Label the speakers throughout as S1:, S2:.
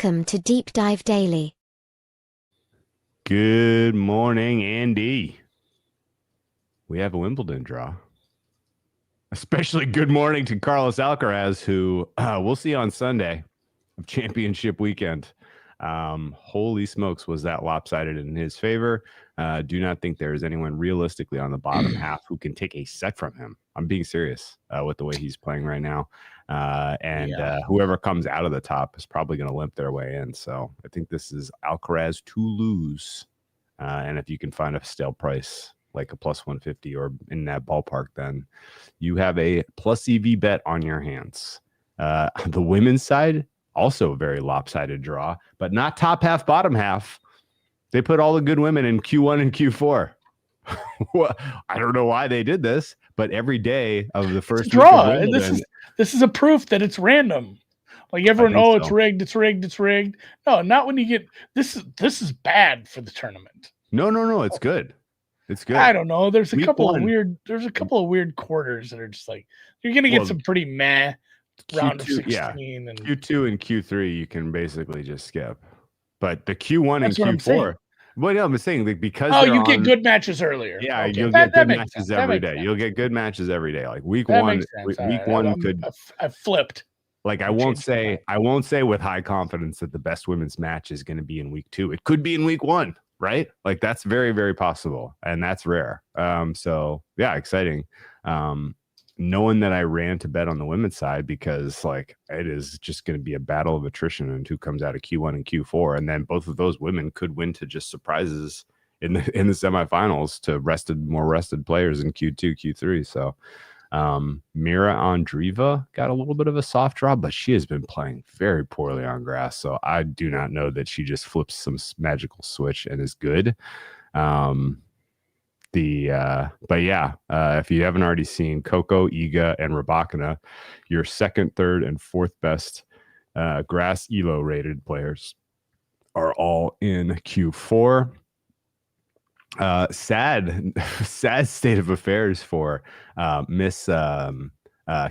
S1: Welcome to Deep Dive Daily.
S2: Good morning, Andy. We have a Wimbledon draw. Especially good morning to Carlos Alcaraz, who we'll see on Sunday of championship weekend. Holy smokes, was that lopsided in his favor. Do not think there is anyone realistically on the bottom half who can take a set from him. I'm being serious with the way he's playing right now. Whoever comes out of the top is probably going to limp their way in. So I think this is Alcaraz to lose. And if you can find a stale price like a plus 150 or in that ballpark, then you have a plus EV bet on your hands. The women's side, also a very lopsided draw, but not top half, bottom half. They put all the good women in Q1 and Q4. I don't know why they did this, but every day of the first
S3: draw. This is a proof that it's random. Like everyone, it's rigged, it's rigged, it's rigged. No, not when you get this is bad for the tournament.
S2: No, it's good. It's good.
S3: I don't know. There's a couple of weird quarters that are just like you're gonna get some pretty meh round of 16.
S2: Yeah. And Q2 and Q3 you can basically just skip. But the Q1 and Q4. Well, no, I'm saying like because
S3: you get good matches earlier.
S2: Yeah, okay. You'll get good matches every day. You'll get good matches every day. Like week one could.
S3: I flipped.
S2: Like I won't say with high confidence that the best women's match is going to be in week 2. It could be in week 1, right? Like that's very, very possible, and that's rare. So yeah, exciting. Knowing that I ran to bet on the women's side because like it is just going to be a battle of attrition and who comes out of Q1 and Q4, and then both of those women could win to just surprises in the semifinals to more rested players in Q2, Q3. So Mira Andreeva got a little bit of a soft draw, but she has been playing very poorly on grass. So I do not know that she just flips some magical switch and is good. If you haven't already seen Coco, Iga, and Rybakina, your second, third, and fourth best grass ELO rated players are all in Q4. Sad state of affairs for Miss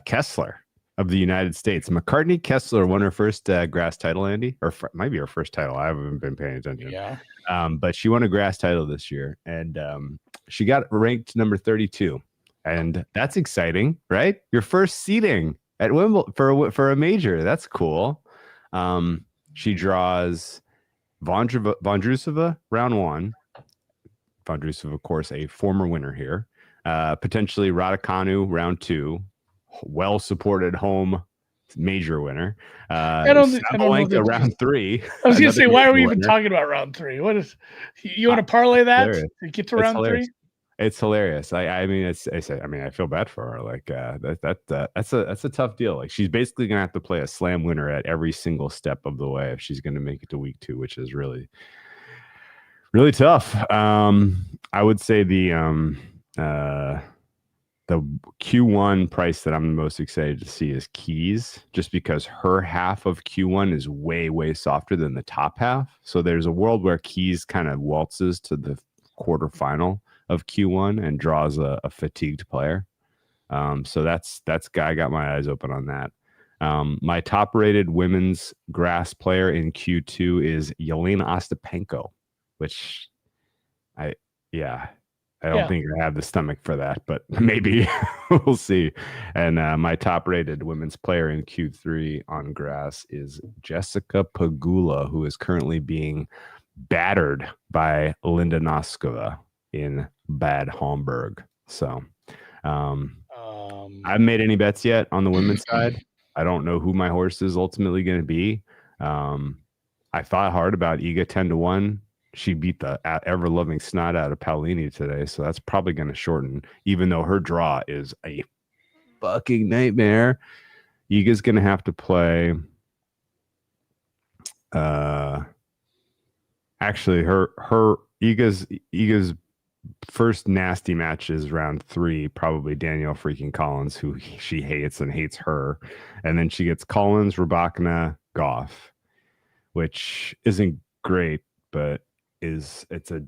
S2: Kessler of the United States. McCartney Kessler won her first grass title, Andy, or might be her first title. I haven't been paying attention.
S3: Yeah.
S2: But she won a grass title this year, and she got ranked number 32, and that's exciting, right? Your first seeding at Wimbledon for a major. That's cool. She draws Vondrousova round 1. Vondrousova, of course, a former winner here. Potentially Raducanu round 2. Well-supported home major winner. Sabalenka round 3.
S3: I was gonna say, why are we even talking about round 3? What is you want to parlay that to get to round 3?
S2: It's hilarious. I feel bad for her. Like that's a tough deal. Like she's basically gonna have to play a slam winner at every single step of the way if she's gonna make it to week 2, which is really, really tough. I would say the Q1 price that I'm the most excited to see is Keys, just because her half of Q1 is way, way softer than the top half. So there's a world where Keys kind of waltzes to the quarterfinal of Q1 and draws a fatigued player. So that's I got my eyes open on that. My top rated women's grass player in Q2 is Yelena Ostapenko, which I don't think I have the stomach for that, but maybe we'll see. And my top-rated women's player in Q3 on grass is Jessica Pegula, who is currently being battered by Linda Noskova in Bad Homburg. So I haven't made any bets yet on the women's side. I don't know who my horse is ultimately going to be. I thought hard about Iga 10-1. She beat the ever-loving snot out of Paolini today, so that's probably going to shorten, even though her draw is a fucking nightmare. Iga's going to have to play. Actually, Iga's first nasty match is round 3, probably Danielle freaking Collins, who she hates and hates her, and then she gets Collins, Rybakina, Goff, which isn't great, but it's a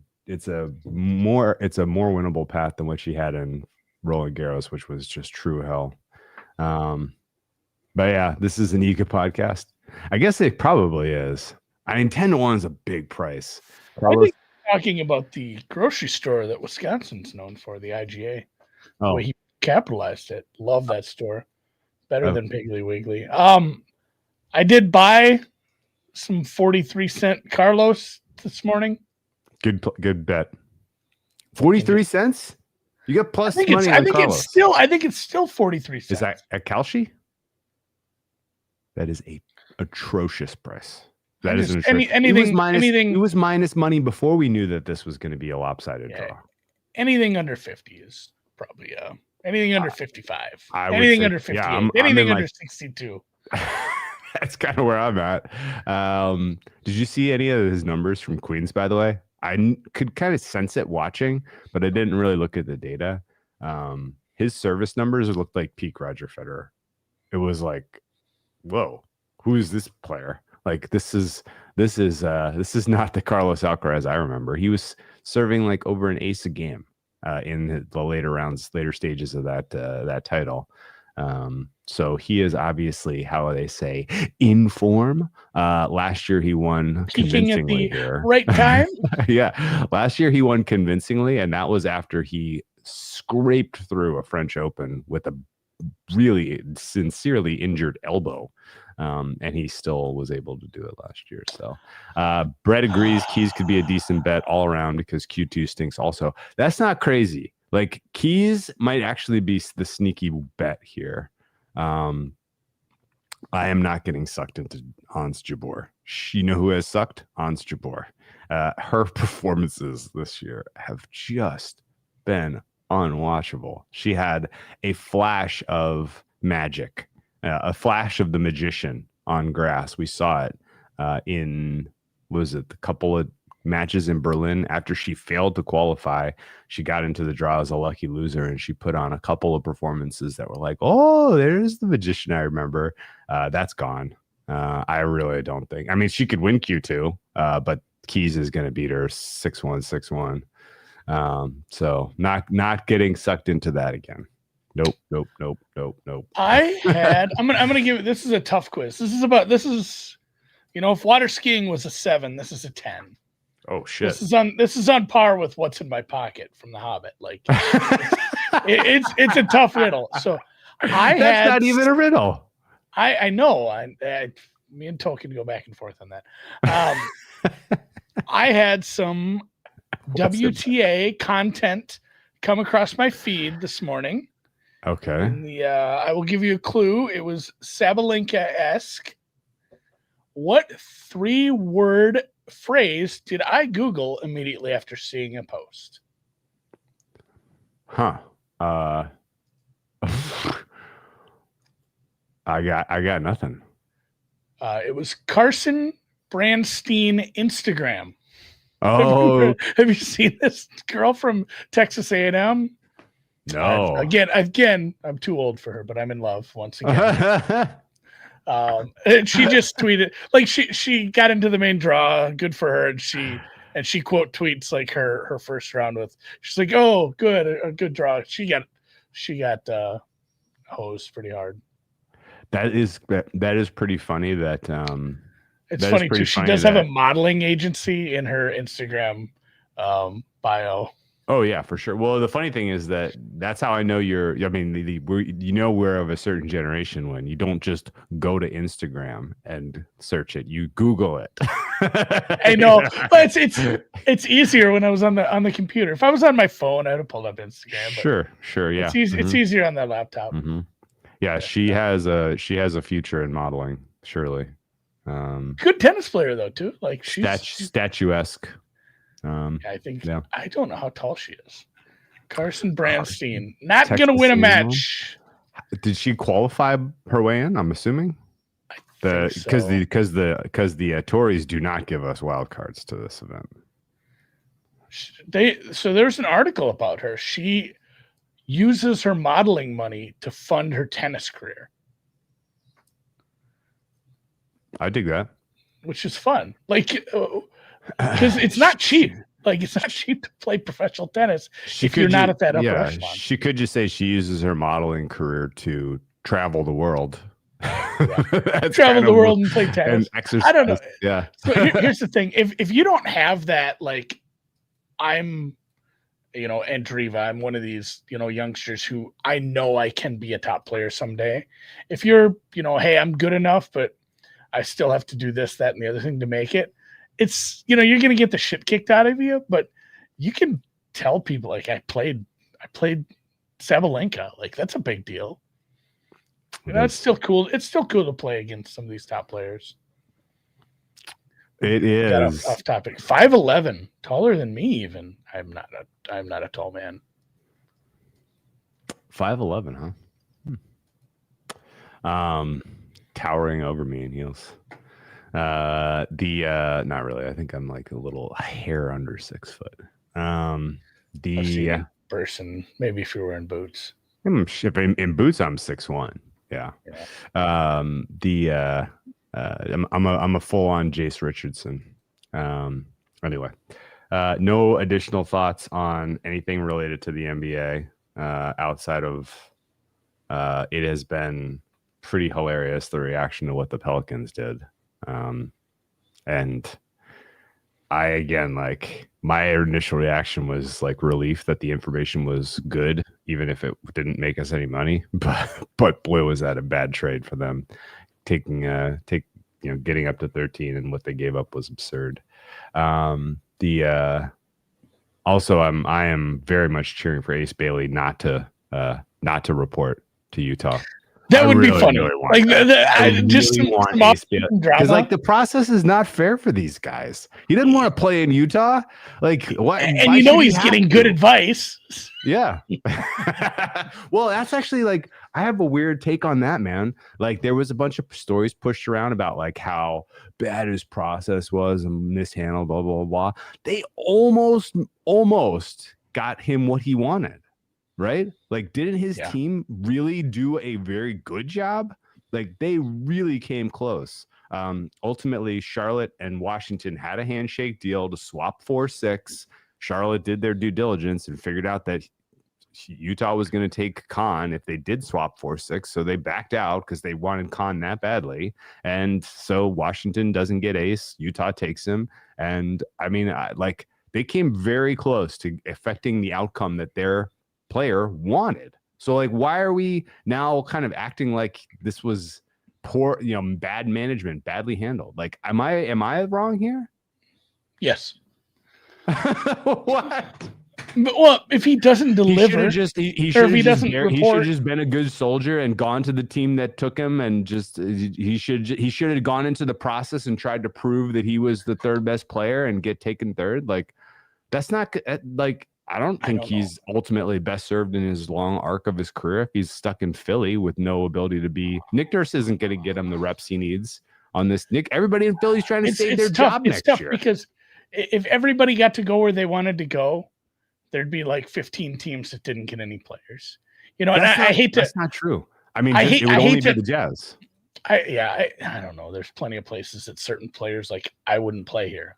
S2: more winnable path than what she had in Roland Garros, which was just true hell. But yeah, this is an Iga podcast. I guess it probably is. I mean, 10-1 is a big price.
S3: I think talking about the grocery store that Wisconsin's known for, the IGA. The
S2: Oh,
S3: way he capitalized it. Love that store. Better than Piggly Wiggly. I did buy some 43-cent Carlos this morning.
S2: good bet. 43 cents? You got plus money on Carlos.
S3: I think it's still 43 cents.
S2: Is that at Kalshi? That is a atrocious price. That is
S3: anything.
S2: It was minus money before we knew that this was going to be a lopsided draw.
S3: Anything under 50 is probably anything under 55.
S2: Anything
S3: say, under 58. Anything under 62.
S2: That's kind of where I'm at. Did you see any of his numbers from Queens, by the way? I could kind of sense it watching, but I didn't really look at the data. His service numbers looked like peak Roger Federer. It was like, whoa, who is this player? Like this is not the Carlos Alcaraz I remember. He was serving like over an ace a game in the later stages of that title. So he is obviously, how they say, in form. Last year he won convincingly here.
S3: Right time.
S2: Yeah, last year he won convincingly, and that was after he scraped through a French Open with a really sincerely injured elbow. And he still was able to do it last year. So Brett agrees Keys could be a decent bet all around because Q2 stinks also. That's not crazy. Like Keys might actually be the sneaky bet here. I am not getting sucked into Ons Jabeur. You know who has sucked? Ons Jabeur. Her performances this year have just been unwatchable. She had a flash of magic. A flash of the magician on grass. We saw it in, was it the couple of matches in Berlin after she failed to qualify? She got into the draw as a lucky loser, and she put on a couple of performances that were like, oh, there's the magician I remember. That's gone. I really don't think. I mean, she could win Q2, but Keys is going to beat her 6-1, 6-1. So not getting sucked into that again. Nope.
S3: I'm gonna give it. This is a tough quiz. This is, if water skiing was a 7, this is a 10.
S2: Oh shit.
S3: This is on par with What's in My Pocket from The Hobbit. Like it's a tough riddle. So
S2: that's not even a riddle.
S3: I know. Me and Tolkien go back and forth on that. I had some WTA content come across my feed this morning.
S2: Okay.
S3: I will give you a clue. It was Sabalenka-esque. What 3-word phrase did I Google immediately after seeing a post?
S2: Huh. I got nothing.
S3: It was Carson Brandstein Instagram.
S2: Oh,
S3: have you seen this girl from Texas A&M?
S2: No.
S3: Again, I'm too old for her, but I'm in love once again. And she just tweeted, like she got into the main draw. Good for her. And she quote tweets like her first round with. She's like, "Oh, good, a good draw." She got hosed pretty hard.
S2: That is pretty funny. It's
S3: funny too. She does have a modeling agency in her Instagram bio.
S2: Oh yeah, for sure. Well, the funny thing is that's how I know we're of a certain generation when you don't just go to Instagram and search it, you Google it.
S3: I know, but it's easier when I was on the computer. If I was on my phone, I'd have pulled up Instagram. But
S2: sure, yeah.
S3: It's easier on that laptop.
S2: Mm-hmm. Yeah, she has a future in modeling, surely.
S3: Good tennis player though too. Like she's
S2: statuesque.
S3: I think. Yeah. I don't know how tall she is. Carson Brandstein, not
S2: Texas
S3: gonna win a match.
S2: Did she qualify her way in? I'm assuming. Because the Tories do not give us wild cards to this event.
S3: There's an article about her. She uses her modeling money to fund her tennis career. I
S2: dig that.
S3: Which is fun. Like, because it's not cheap. Like, it's not cheap to play professional tennis if you're not at that upper echelon.
S2: She could just say she uses her modeling career to travel the world. That's
S3: travel
S2: kind
S3: the
S2: of
S3: world and play
S2: an
S3: tennis.
S2: exercise.
S3: I don't know.
S2: Yeah.
S3: So here's the thing: if you don't have that, like I'm, Andreeva, I'm one of these, youngsters who I know I can be a top player someday. If you're, hey, I'm good enough, but I still have to do this, that, and the other thing to make it. It's, you're going to get the shit kicked out of you, but you can tell people like I played Sabalenka. Like that's a big deal. It's still cool. It's still cool to play against some of these top players.
S2: It is
S3: off topic. 5'11", taller than me. Even I'm not a tall man.
S2: 5'11", huh? Towering over me in heels. Not really. I think I'm like a little hair under 6 foot.
S3: Person, maybe if you're wearing boots.
S2: In boots, I'm 6'1". Yeah. I'm a full on Jace Richardson. Anyway, no additional thoughts on anything related to the NBA outside of it has been pretty hilarious, the reaction to what the Pelicans did. And I, again, like my initial reaction was like relief that the information was good, even if it didn't make us any money. But boy, was that a bad trade for them. Getting up to 13 and what they gave up was absurd. Also, I am very much cheering for Ace Bailey not to report to Utah.
S3: That would be funny.
S2: Because like the process is not fair for these guys. He didn't want to play in Utah. Like what?
S3: And he's getting good advice.
S2: Yeah. Well, that's actually like I have a weird take on that, man. Like there was a bunch of stories pushed around about like how bad his process was and mishandled, blah blah blah. They almost got him what he wanted. Right? Like, didn't his team really do a very good job? Like, they really came close. Ultimately, Charlotte and Washington had a handshake deal to swap 4-6. Charlotte did their due diligence and figured out that Utah was going to take Khan if they did swap 4-6. So they backed out because they wanted Khan that badly. And so Washington doesn't get Ace. Utah takes him. And I mean, they came very close to affecting the outcome that their player wanted. So like why are we now kind of acting like this was poor, bad management, badly handled? Like am I wrong here?
S3: Yes.
S2: What?
S3: Well, if he doesn't deliver,
S2: he should have just been a good soldier and gone to the team that took him, and just he should have gone into the process and tried to prove that he was the third best player and get taken third. Like that's not like I don't think he's ultimately best served in his long arc of his career if he's stuck in Philly with no ability to be. Nick Nurse isn't going to get him the reps he needs on this. Everybody in Philly's trying to save their job next year.
S3: Because if everybody got to go where they wanted to go, there'd be like 15 teams that didn't get any players. And I hate to.
S2: That's not true. I mean, it would only be the Jazz.
S3: I don't know. There's plenty of places that certain players like I wouldn't play here.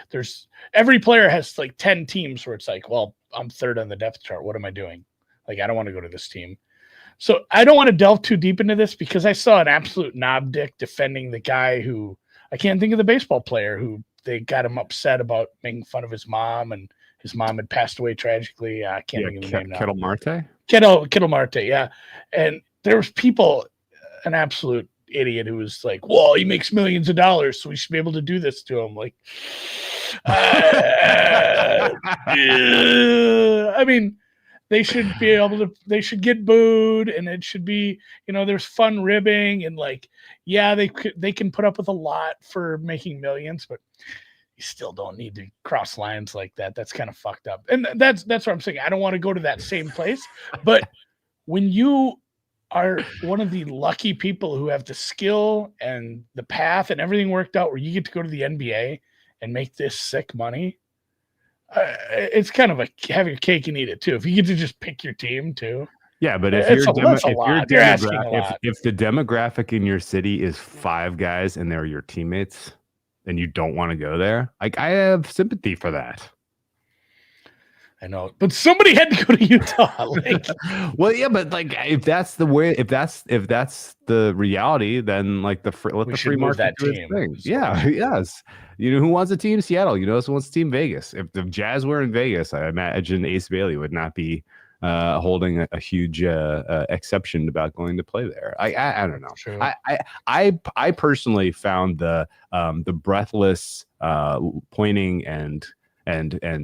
S3: There's every player has like 10 teams where it's like, well, I'm third on the depth chart. What am I doing? Like, I don't want to go to this team. So I don't want to delve too deep into this because I saw an absolute knob dick defending the guy who I can't think of the baseball player who they got him upset about making fun of his mom, and his mom had passed away tragically. I can't think of the name now.
S2: Kettle Marte?
S3: Kettle Marte, yeah. And there was people, an absolute idiot who was like, well, he makes millions of dollars, so we should be able to do this to him. Like, I mean, they should be able to, they should get booed, and it should be, there's fun ribbing, and like, yeah, they can put up with a lot for making millions, but you still don't need to cross lines like that. That's kind of fucked up. And that's what I'm saying. I don't want to go to that same place, but when you are one of the lucky people who have the skill and the path and everything worked out where you get to go to the NBA and make this sick money, it's kind of like have your cake and eat it too. If you get to just pick your team too.
S2: Yeah, but if the demographic in your city is 5 guys and they're your teammates and you don't want to go there, like I have sympathy for that.
S3: I know, but somebody had to go to Utah. Like,
S2: well, yeah, but like if that's the way, if that's the reality, then like let
S3: we
S2: the
S3: should
S2: free
S3: move
S2: market
S3: that
S2: do its
S3: team.
S2: thing.
S3: is what we
S2: Yeah,
S3: should do.
S2: yes. You know who wants a team? Seattle. You know who wants a team? Vegas. If the Jazz were in Vegas, I imagine Ace Bailey would not be holding a huge exception about going to play there. I don't know.
S3: True.
S2: I personally found the breathless pointing and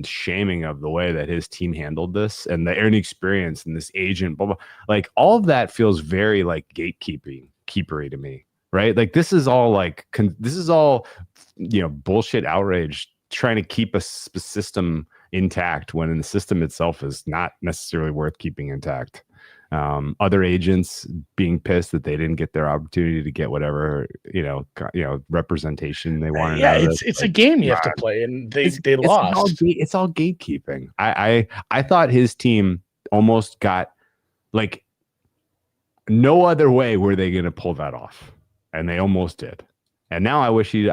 S2: shaming of the way that his team handled this and the inexperience and this agent, blah, blah, like all of that feels very like keepery to me, right? Like this is all like this is all bullshit outrage trying to keep a system intact when the system itself is not necessarily worth keeping intact. Other agents being pissed that they didn't get their opportunity to get whatever representation they wanted.
S3: Yeah, it's a game you have to play, and they lost.
S2: It's all gatekeeping. I thought his team almost got like no other way were they going to pull that off, and they almost did. And now I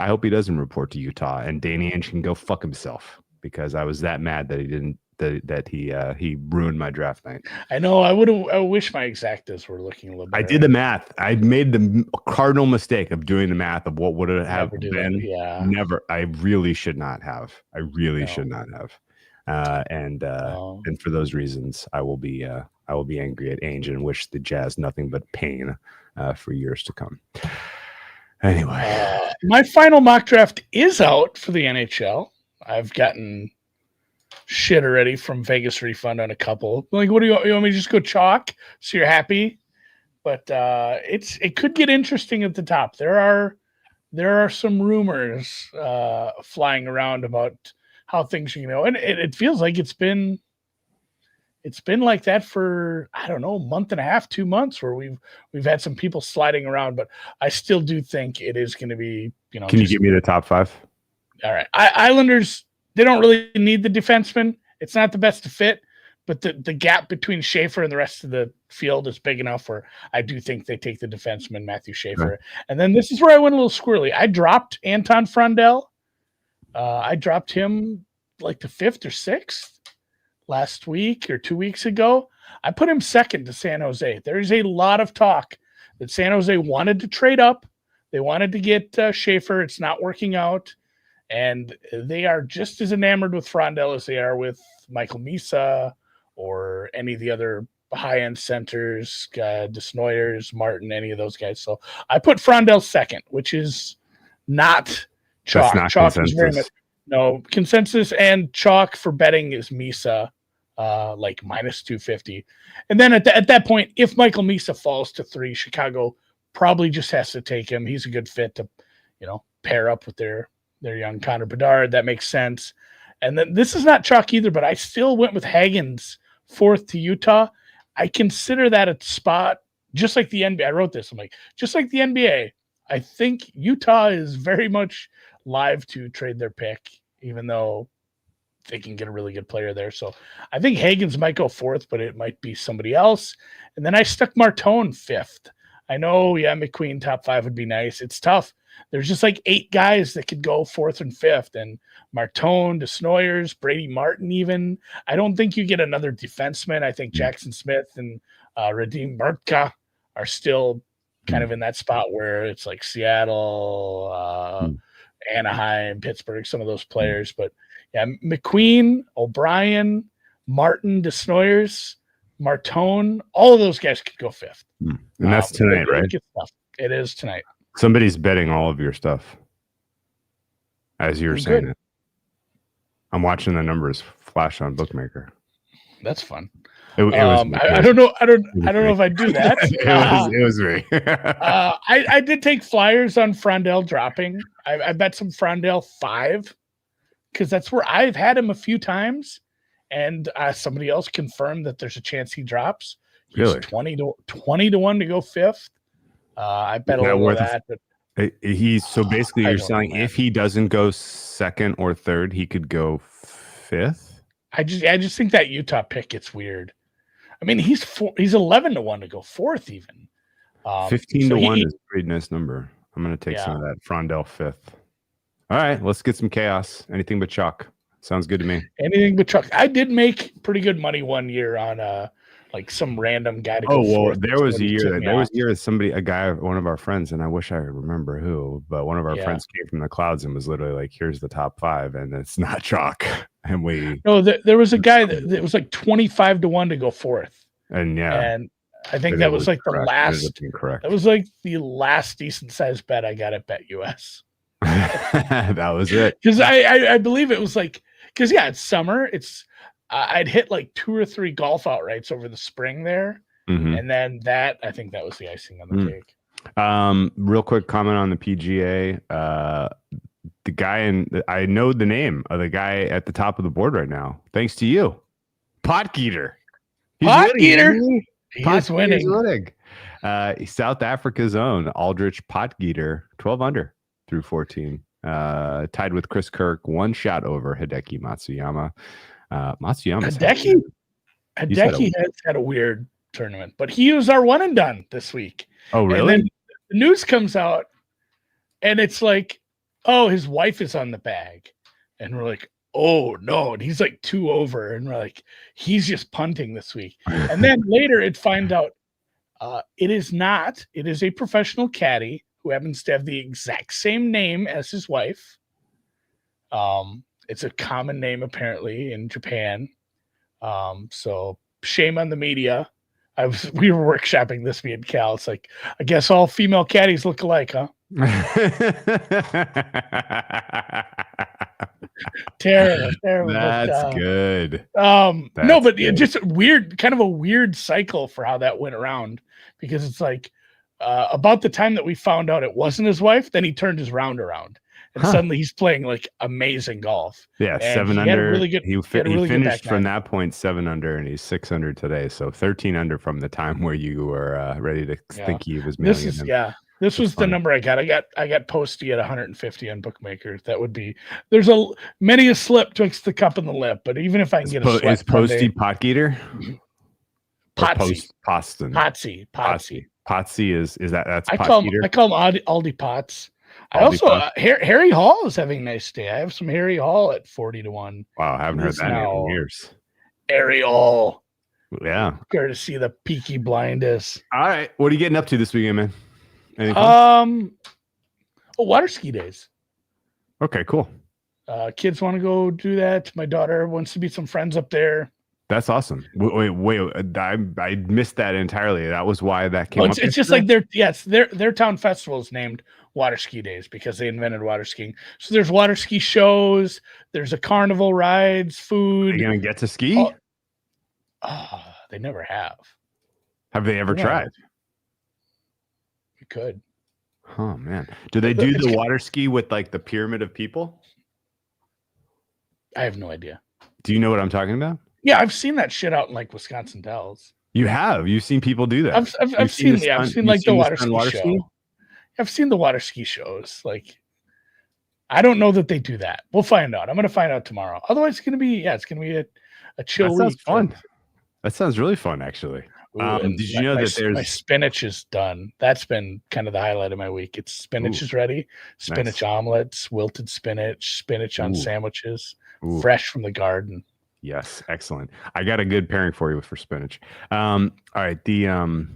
S2: hope he doesn't report to Utah, and Danny Ainge can go fuck himself because I was that mad that he didn't. That he ruined my draft night.
S3: I know. I wish my exactas were looking a little better.
S2: I did the math. I made the cardinal mistake of doing the math of what would it have been.
S3: Yeah.
S2: Never. I really should not have. I really should not have. And for those reasons, I will be angry at Ainge and wish the Jazz nothing but pain for years to come. Anyway,
S3: my final mock draft is out for the NHL. I've gotten shit already from Vegas Refund on a couple. Like, what do you want me to just go chalk so you're happy? But it could get interesting at the top. There are some rumors flying around about how things are and it feels like it's been like that for I don't know, a month and a half, 2 months where we've had some people sliding around, but I still do think it is going to be
S2: Can you give me the top 5?
S3: All right, Islanders. They don't really need the defenseman. It's not the best to fit, but the gap between Schaefer and the rest of the field is big enough where I do think they take the defenseman, Matthew Schaefer. Right. And then this is where I went a little squirrely. I dropped Anton Frondell. I dropped him like the 5th or 6th last week or 2 weeks ago. I put him second to San Jose. There's a lot of talk that San Jose wanted to trade up. They wanted to get Schaefer. It's not working out. And they are just as enamored with Frondell as they are with Michael Misa or any of the other high-end centers, Desnoyers, Martin, any of those guys. So I put Frondell second, which is not chalk.
S2: Not
S3: chalk
S2: consensus.
S3: is very much no consensus, and chalk for betting is Misa, like minus 250. And then at that point, if Michael Misa falls to 3, Chicago probably just has to take him. He's a good fit to, pair up with their young Connor Bedard. That makes sense. And then this is not chalk either, but I still went with Hagens 4th to Utah. I consider that a spot just like the NBA. I wrote this. I'm like, just like the NBA, I think Utah is very much live to trade their pick, even though they can get a really good player there. So I think Hagens might go 4th, but it might be somebody else. And then I stuck Martone 5th. I know, McQueen top 5 would be nice. It's tough. There's just like 8 guys that could go 4th and 5th, and Martone, Desnoyers, Brady Martin even. I don't think you get another defenseman. I think Jackson Smith and Radim Murtka are still kind of in that spot where it's like Seattle, Anaheim, Pittsburgh, some of those players. But yeah, McQueen, O'Brien, Martin, Desnoyers, Martone, all of those guys could go 5th.
S2: And that's tonight, right?
S3: It is tonight.
S2: Somebody's betting all of your stuff as you're saying it. I'm watching the numbers flash on Bookmaker.
S3: That's fun.
S2: It was
S3: I don't know. I don't know if I do that.
S2: it was me.
S3: I did take flyers on Frondell dropping. I bet some Frondell 5 because that's where I've had him a few times, and somebody else confirmed that there's a chance he drops. He's
S2: really
S3: 20 to 1 to go 5th. I bet a little of that. But
S2: so basically you're saying if he doesn't go 2nd or 3rd, he could go 5th.
S3: I just think that Utah pick gets weird. I mean, he's 11 to 1 to go 4th even.
S2: 15 to 1 is a pretty nice number. I'm going to take some of that Frondell 5th. All right, let's get some chaos. Anything but chalk. Sounds good to me.
S3: Anything but truck. I did make pretty good money one year on like some random guy to go forth.
S2: There was a year that somebody, a guy, one of our friends, and I wish I remember who, but one of our friends came from the clouds and was literally like, "Here's the top 5," and it's not chalk. And
S3: there was a guy that was like 25 to 1 to go fourth, and I think that was like the last. That was like the last decent sized bet I got at BetUS.
S2: That was it,
S3: because I believe it was like, because it's summer. I'd hit like 2 or 3 golf outrights over the spring there, and then I think that was the icing on the cake.
S2: Real quick comment on the PGA. The guy I know the name of the guy at the top of the board right now, thanks to you, Potgieter.
S3: He's winning.
S2: South Africa's own Aldrich Potgieter, 12 under through 14. Tied with Chris Kirk, 1 shot over Hideki Matsuyama. Hideki
S3: has had a weird tournament, but he was our one and done this week.
S2: Oh, really?
S3: And then the news comes out, and it's like, oh, his wife is on the bag, and we're like, oh no, and he's like 2 over, and we're like, he's just punting this week. And then later it finds out it is not. It is a professional caddy who happens to have the exact same name as his wife. It's a common name apparently in Japan. So shame on the media. We were workshopping this, me and Cal. It's like, I guess all female caddies look alike, huh? Terrible.
S2: That's good.
S3: No, but good. Just weird, kind of a weird cycle for how that went around, because it's like about the time that we found out it wasn't his wife, then he turned his round around. And suddenly he's playing like amazing golf.
S2: Yeah, and 7 under. He finished from that point 7 under, and he's 6 under today. So 13 under from the time where you were ready to think he was mailing him.
S3: This was the number I got. I got Posty at 150 on bookmakers. That would be, there's many a slip twixt the cup and the lip. But even if I can get a sweat,
S2: is Posty Potgieter?
S3: Potsy.
S2: Poston. Potsy is that's
S3: I call him Aldi Potts. Harry Hall is having a nice day. I have some Harry Hall at 40 to 1.
S2: Wow, I haven't heard that name in years.
S3: Harry Hall.
S2: Yeah.
S3: Care to see the Peaky Blinders.
S2: All right. What are you getting up to this weekend, man?
S3: Water ski days.
S2: Okay, cool.
S3: Kids want to go do that. My daughter wants to meet some friends up there.
S2: That's awesome. Wait, I missed that entirely. That was why that came up.
S3: It's just like their town festival is named Water Ski Days because they invented water skiing. So there's water ski shows, there's a carnival rides, food.
S2: Are you gonna get to ski?
S3: They never have.
S2: Have they ever tried?
S3: We could.
S2: Oh man. Do they do the water ski with like the pyramid of people?
S3: I have no idea.
S2: Do you know what I'm talking about?
S3: Yeah, I've seen that shit out in like Wisconsin Dells.
S2: You have? You've seen people do that?
S3: I've seen like the water ski show. I've seen the water ski shows. Like, I don't know that they do that. We'll find out. I'm going to find out tomorrow. Otherwise, it's going to be a chill week. That sounds
S2: fun. That sounds really fun, actually. Did you know that there's
S3: my spinach is done? That's been kind of the highlight of my week. It's spinach is ready. Spinach omelets, wilted spinach on sandwiches, fresh from the garden.
S2: Yes, excellent. I got a good pairing for you for spinach. All right, the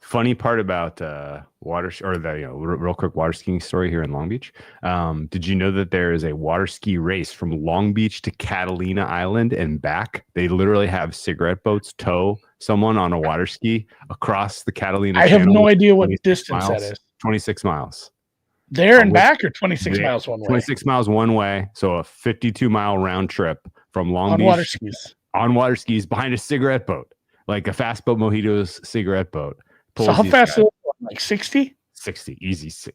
S2: funny part about real quick water skiing story here in Long Beach. Did you know that there is a water ski race from Long Beach to Catalina Island and back? They literally have cigarette boats tow someone on a water ski across the Catalina.
S3: I have no idea what distance that is.
S2: 26 miles.
S3: There and back, or 26 miles one way?
S2: 26 miles one way. So a 52-mile round trip from Long Beach on water skis behind a cigarette boat, like a Fast Boat Mojitos cigarette boat.
S3: So how fast is it? Like 60?
S2: 60,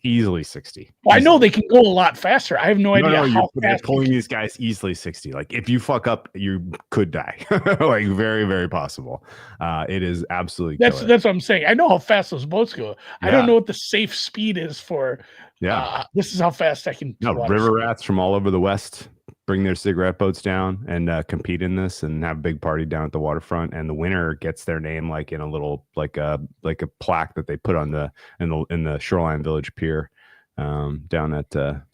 S2: easily 60.
S3: Well, I know they can go a lot faster. I have no idea how fast.
S2: They're pulling these guys easily 60. Like if you fuck up, you could die. Like very, very possible. It is absolutely.
S3: That's what I'm saying. I know how fast those boats go. Yeah. I don't know what the safe speed is for.
S2: Yeah,
S3: this is how fast I can.
S2: No, river rats from all over the West bring their cigarette boats down and compete in this and have a big party down at the waterfront. And the winner gets their name like in a little like a plaque that they put on in the Shoreline Village pier. down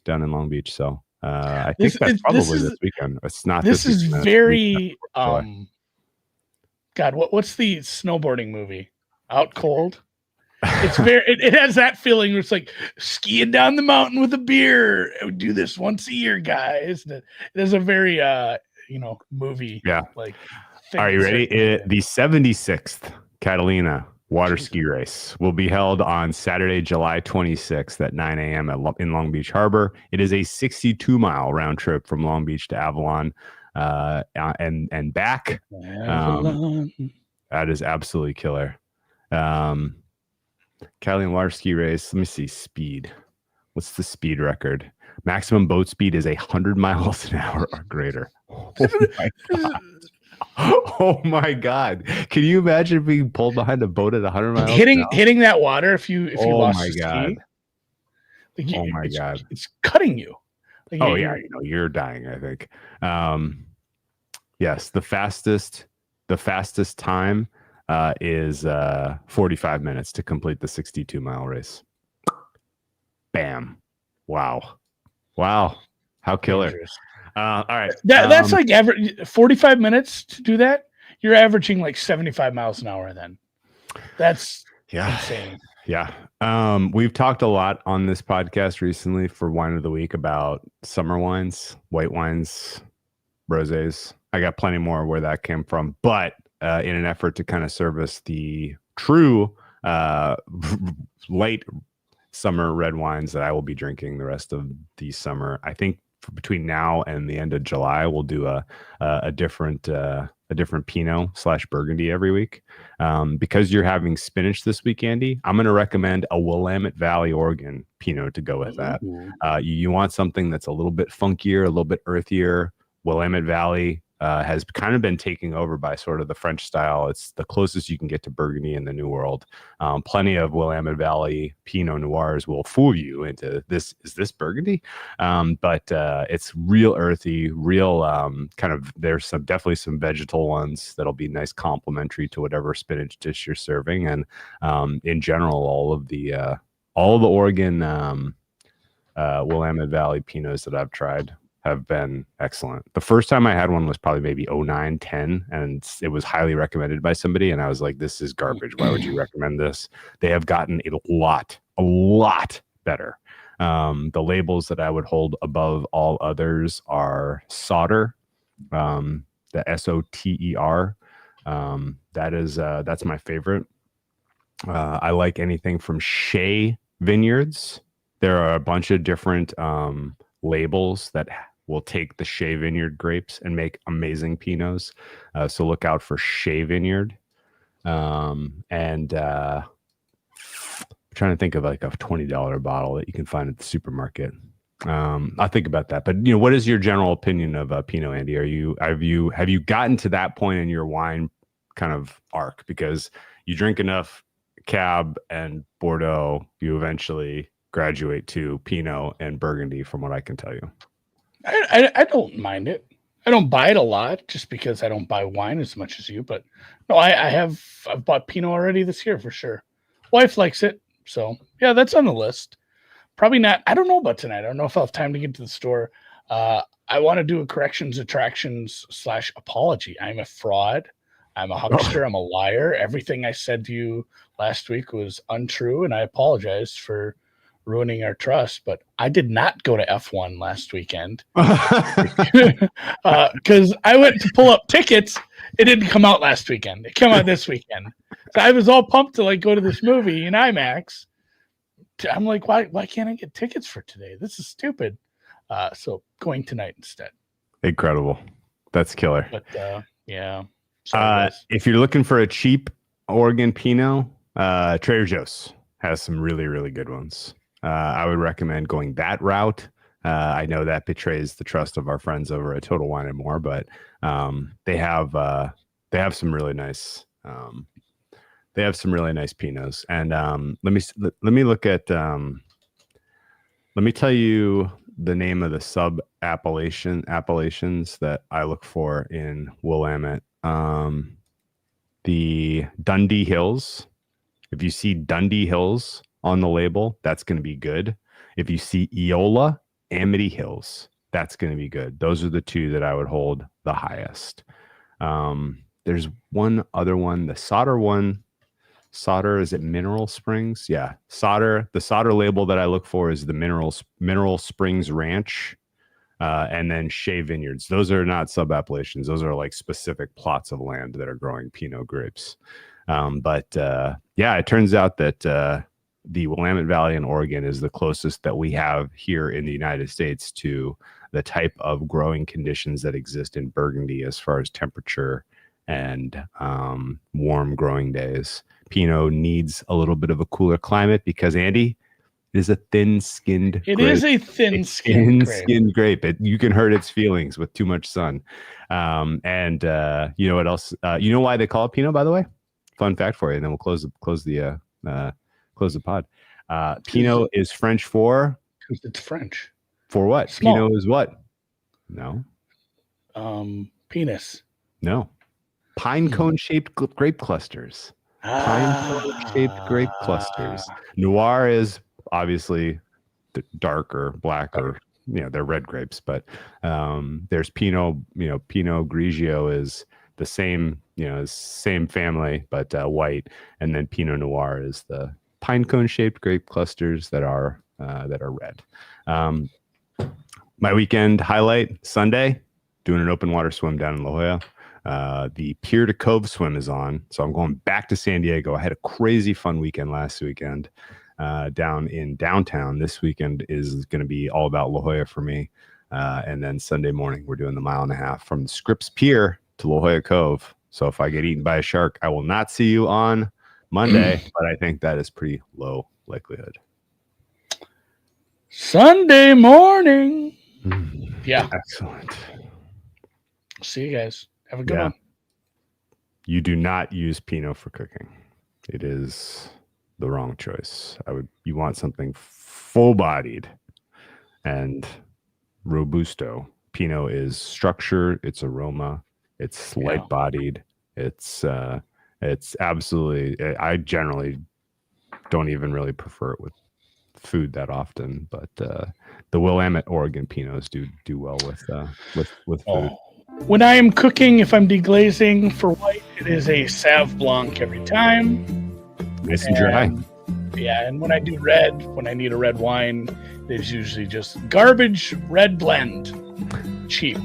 S2: in Long Beach. So I think that's probably this weekend. It's not.
S3: This is
S2: weekend,
S3: very God. What's the snowboarding movie? Out Cold. It's very. It has that feeling where it's like skiing down the mountain with a beer. We do this once a year, guys. It is a very movie.
S2: Yeah.
S3: Like.
S2: Are you ready? The 76th Catalina water ski race will be held on Saturday, July 26th at 9 a.m. in Long Beach Harbor. It is a 62-mile round trip from Long Beach to Avalon and back. That is absolutely killer. Catalina water ski race. Let me see speed. What's the speed record? Maximum boat speed is 100 miles an hour or greater. Oh my God. Oh my God! Can you imagine being pulled behind a boat at 100 miles?
S3: Hitting that water if you lost
S2: my God!
S3: Ski,
S2: oh my God!
S3: It's cutting you.
S2: Like, you're dying. I think. Yes, the fastest time is 45 minutes to complete the 62-mile race. Bam! Wow! How killer! Dangerous. All right.
S3: That's like 45 minutes to do that. You're averaging like 75 miles an hour then. That's insane.
S2: Yeah. We've talked a lot on this podcast recently for Wine of the Week about summer wines, white wines, rosés. I got plenty more where that came from, but in an effort to kind of service the true late summer red wines that I will be drinking the rest of the summer, I think between now and the end of July, we'll do a different Pinot / Burgundy every week. Because you're having spinach this week, Andy, I'm going to recommend a Willamette Valley, Oregon Pinot to go with that. You want something that's a little bit funkier, a little bit earthier. Willamette Valley has kind of been taking over by sort of the French style. It's the closest you can get to Burgundy in the New World. Plenty of Willamette Valley Pinot Noirs will fool you into this. Is this Burgundy? But it's real earthy, real kind of. There's definitely some vegetal ones that'll be nice complementary to whatever spinach dish you're serving, and in general, all of the Oregon Willamette Valley Pinots that I've tried have been excellent. The first time I had one was probably maybe 09, 10, and it was highly recommended by somebody. And I was like, this is garbage. Why would you recommend this? They have gotten a lot better. The labels that I would hold above all others are Soter, the Soter. That's my favorite. I like anything from Shea Vineyards. There are a bunch of different labels that will take the Shea Vineyard grapes and make amazing Pinots. So look out for Shea Vineyard. And I'm trying to think of like a $20 bottle that you can find at the supermarket. I'll think about that. But what is your general opinion of Pinot, Andy? Have you gotten to that point in your wine kind of arc? Because you drink enough Cab and Bordeaux, you eventually graduate to Pinot and Burgundy, from what I can tell you.
S3: I don't mind it. I don't buy it a lot just because I don't buy wine as much as you. But no, I've bought Pinot already this year for sure. Wife likes it, so yeah, that's on the list. Probably not. I don't know about tonight. I don't know if I'll have time to get to the store. I want to do a corrections, attractions / apology. I'm a fraud. I'm a huckster. I'm a liar. Everything I said to you last week was untrue, and I apologize for ruining our trust. But I did not go to F1 last weekend because I went to pull up tickets. It didn't come out last weekend. It came out this weekend. So I was all pumped to go to this movie in IMAX. I'm like, why can't I get tickets for today? This is stupid. So going tonight instead.
S2: Incredible. That's killer.
S3: But yeah.
S2: If you're looking for a cheap Oregon Pinot, Trader Joe's has some really, really good ones. I would recommend going that route. I know that betrays the trust of our friends over at Total Wine and More, but they have some really nice Pinots. And let me look at let me tell you the name of the sub appellations that I look for in Willamette. The Dundee Hills. If you see Dundee Hills on the label, that's going to be good. If you see Eola, Amity Hills, that's going to be good. Those are the two that I would hold the highest. There's one other one, the Solder one. Solder, is it Mineral Springs? Yeah, Solder. The Solder label that I look for is the Mineral Springs Ranch, and then Shea Vineyards. Those are not sub-appellations. Those are like specific plots of land that are growing Pinot grapes. But it turns out that the Willamette Valley in Oregon is the closest that we have here in the United States to the type of growing conditions that exist in Burgundy as far as temperature and warm growing days. Pinot needs a little bit of a cooler climate because, Andy, it is a thin-skinned grape.
S3: It is a thin-skinned
S2: grape. You can hurt its feelings with too much sun. And you know what else? You know why they call it Pinot, by the way? Fun fact for you, and then we'll close the pod. Pinot is French for?
S3: It's French.
S2: For what?
S3: Small.
S2: Pinot is what? No.
S3: Penis.
S2: No. Pine cone-shaped grape clusters. Pine cone-shaped grape clusters. Noir is obviously darker, blacker. They're red grapes, but there's Pinot. Pinot Grigio is the same. Same family, but white, and then Pinot Noir is the pine cone-shaped grape clusters that are red. My weekend highlight: Sunday, doing an open water swim down in La Jolla. The Pier to Cove swim is on, so I'm going back to San Diego. I had a crazy fun weekend last weekend down in downtown. This weekend is going to be all about La Jolla for me. And then Sunday morning, we're doing the 1.5 miles from the Scripps Pier to La Jolla Cove. So if I get eaten by a shark, I will not see you on Monday, but I think that is pretty low likelihood.
S3: Sunday morning. Yeah.
S2: Excellent.
S3: See you guys. Have a good one.
S2: You do not use Pinot for cooking. It is the wrong choice. You want something full-bodied and robusto. Pinot is structure, it's aroma, it's light-bodied. It's absolutely. I generally don't even really prefer it with food that often, but the Willamette Oregon Pinots do well with food.
S3: When I am cooking, if I'm deglazing for white, it is a Sauv Blanc every time.
S2: Nice and dry.
S3: Yeah, and when I do red, when I need a red wine, it's usually just garbage red blend. Cheap.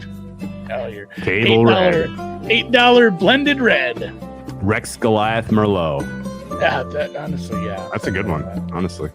S3: Hell, your
S2: Table red.
S3: $8 blended red.
S2: Rex Goliath Merlot.
S3: Yeah, honestly, yeah.
S2: That's a good one, honestly.